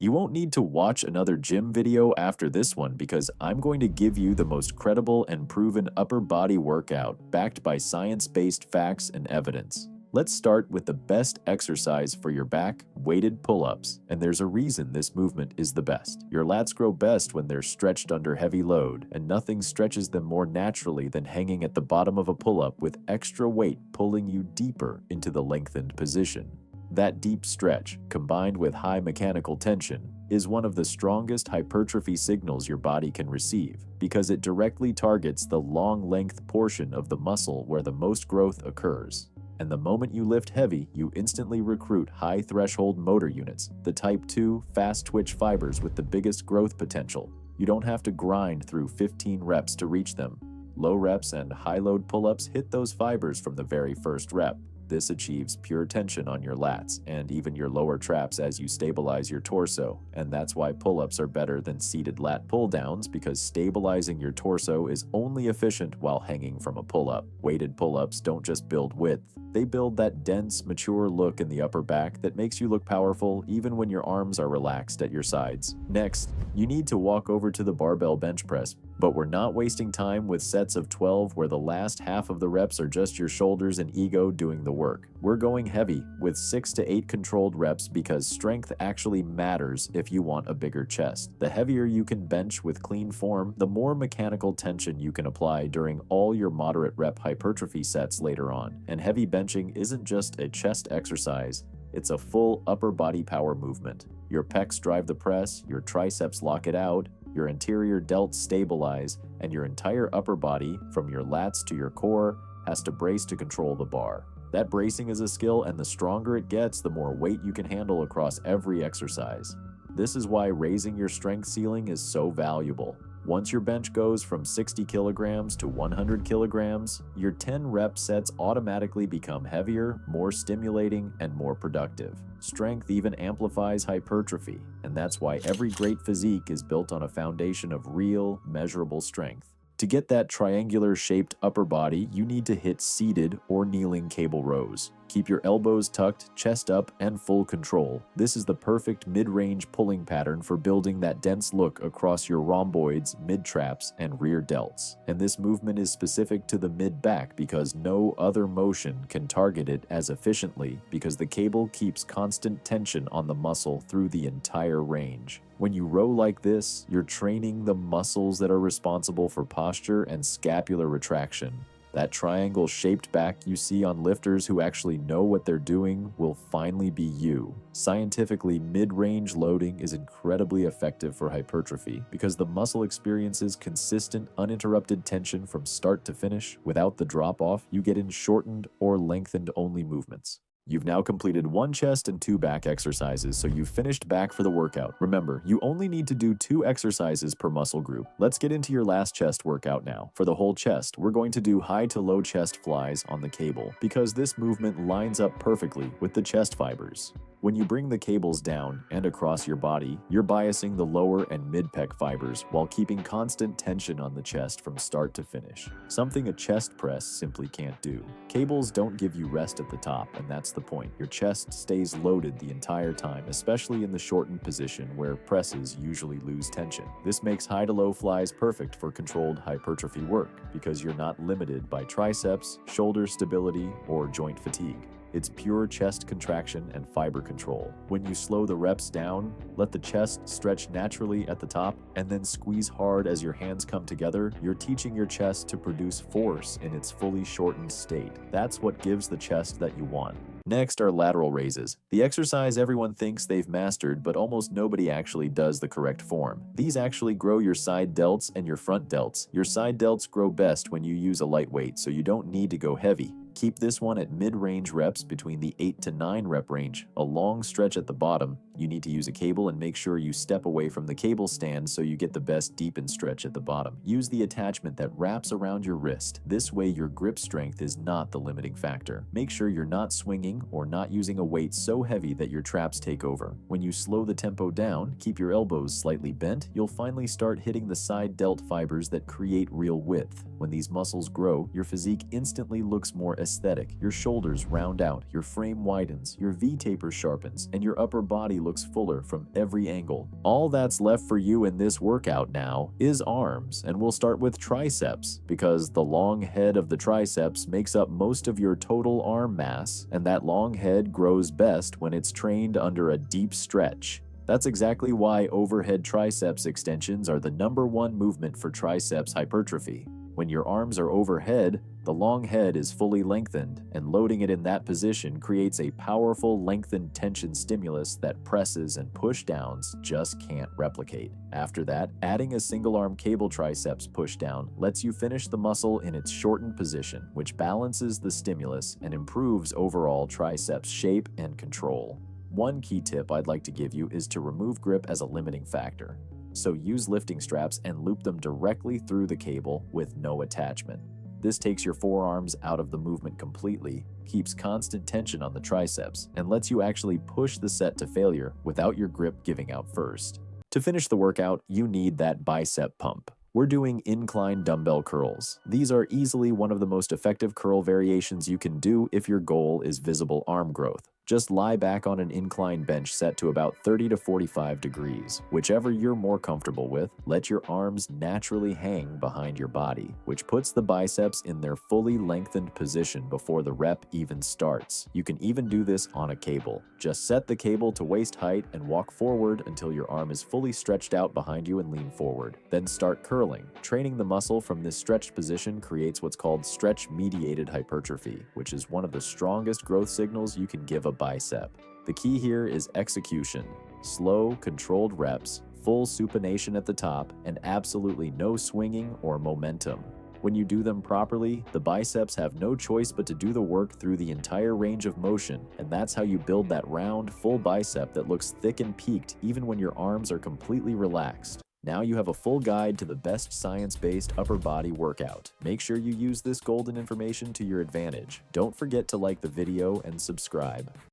You won't need to watch another gym video after this one because I'm going to give you the most credible and proven upper body workout backed by science-based facts and evidence. Let's start with the best exercise for your back, weighted pull-ups, and there's a reason this movement is the best. Your lats grow best when they're stretched under heavy load, and nothing stretches them more naturally than hanging at the bottom of a pull-up with extra weight pulling you deeper into the lengthened position. That deep stretch, combined with high mechanical tension, is one of the strongest hypertrophy signals your body can receive because it directly targets the long length portion of the muscle where the most growth occurs. And the moment you lift heavy, you instantly recruit high threshold motor units, the type 2 fast twitch fibers with the biggest growth potential. You don't have to grind through 15 reps to reach them. Low reps and high load pull-ups hit those fibers from the very first rep. This achieves pure tension on your lats and even your lower traps as you stabilize your torso, and that's why pull-ups are better than seated lat pull-downs because stabilizing your torso is only efficient while hanging from a pull-up. Weighted pull-ups don't just build width, they build that dense, mature look in the upper back that makes you look powerful even when your arms are relaxed at your sides. Next, you need to walk over to the barbell bench press, but we're not wasting time with sets of 12 where the last half of the reps are just your shoulders and ego doing the work. We're going heavy with 6 to 8 controlled reps because strength actually matters if you want a bigger chest. The heavier you can bench with clean form, the more mechanical tension you can apply during all your moderate rep hypertrophy sets later on. And heavy benching isn't just a chest exercise, it's a full upper body power movement. Your pecs drive the press, your triceps lock it out, your anterior delts stabilize, and your entire upper body, from your lats to your core, has to brace to control the bar. That bracing is a skill, and the stronger it gets, the more weight you can handle across every exercise. This is why raising your strength ceiling is so valuable. Once your bench goes from 60 kilograms to 100 kilograms, your 10 rep sets automatically become heavier, more stimulating, and more productive. Strength even amplifies hypertrophy, and that's why every great physique is built on a foundation of real, measurable strength. To get that triangular-shaped upper body, you need to hit seated or kneeling cable rows. Keep your elbows tucked, chest up, and full control. This is the perfect mid-range pulling pattern for building that dense look across your rhomboids, mid-traps, and rear delts. And this movement is specific to the mid-back because no other motion can target it as efficiently because the cable keeps constant tension on the muscle through the entire range. When you row like this, you're training the muscles that are responsible for posture and scapular retraction. That triangle-shaped back you see on lifters who actually know what they're doing will finally be you. Scientifically, mid-range loading is incredibly effective for hypertrophy because the muscle experiences consistent, uninterrupted tension from start to finish without the drop-off you get in shortened or lengthened-only movements. You've now completed 1 chest and 2 back exercises, so you've finished back for the workout. Remember, you only need to do 2 exercises per muscle group. Let's get into your last chest workout now. For the whole chest, we're going to do high to low chest flies on the cable, because this movement lines up perfectly with the chest fibers. When you bring the cables down and across your body, you're biasing the lower and mid-pec fibers while keeping constant tension on the chest from start to finish, something a chest press simply can't do. Cables don't give you rest at the top, and that's the point. Your chest stays loaded the entire time, especially in the shortened position where presses usually lose tension. This makes high to low flies perfect for controlled hypertrophy work because you're not limited by triceps, shoulder stability, or joint fatigue. It's pure chest contraction and fiber control. When you slow the reps down, let the chest stretch naturally at the top, and then squeeze hard as your hands come together, you're teaching your chest to produce force in its fully shortened state. That's what gives the chest that you want. Next are lateral raises, the exercise everyone thinks they've mastered, but almost nobody actually does the correct form. These actually grow your side delts and your front delts. Your side delts grow best when you use a light weight, so you don't need to go heavy. Keep this one at mid-range reps between the 8 to 9 rep range, a long stretch at the bottom. You need to use a cable and make sure you step away from the cable stand so you get the best deepened stretch at the bottom. Use the attachment that wraps around your wrist. This way your grip strength is not the limiting factor. Make sure you're not swinging or not using a weight so heavy that your traps take over. When you slow the tempo down, keep your elbows slightly bent, you'll finally start hitting the side delt fibers that create real width. When these muscles grow, your physique instantly looks more aesthetic. Your shoulders round out, your frame widens, your V-taper sharpens, and your upper body looks fuller from every angle. All that's left for you in this workout now is arms, and we'll start with triceps, because the long head of the triceps makes up most of your total arm mass, and that long head grows best when it's trained under a deep stretch. That's exactly why overhead triceps extensions are the #1 movement for triceps hypertrophy. When your arms are overhead, the long head is fully lengthened, and loading it in that position creates a powerful lengthened tension stimulus that presses and push-downs just can't replicate. After that, adding a single-arm cable triceps push-down lets you finish the muscle in its shortened position, which balances the stimulus and improves overall triceps shape and control. One key tip I'd like to give you is to remove grip as a limiting factor. So use lifting straps and loop them directly through the cable with no attachment. This takes your forearms out of the movement completely, keeps constant tension on the triceps, and lets you actually push the set to failure without your grip giving out first. To finish the workout, you need that bicep pump. We're doing incline dumbbell curls. These are easily one of the most effective curl variations you can do if your goal is visible arm growth. Just lie back on an incline bench set to about 30 to 45 degrees. Whichever you're more comfortable with, let your arms naturally hang behind your body, which puts the biceps in their fully lengthened position before the rep even starts. You can even do this on a cable. Just set the cable to waist height and walk forward until your arm is fully stretched out behind you and lean forward. Then start curling. Training the muscle from this stretched position creates what's called stretch-mediated hypertrophy, which is one of the strongest growth signals you can give a bicep. The key here is execution. Slow, controlled reps, full supination at the top, and absolutely no swinging or momentum. When you do them properly, the biceps have no choice but to do the work through the entire range of motion, and that's how you build that round, full bicep that looks thick and peaked even when your arms are completely relaxed. Now you have a full guide to the best science-based upper body workout. Make sure you use this golden information to your advantage. Don't forget to like the video and subscribe.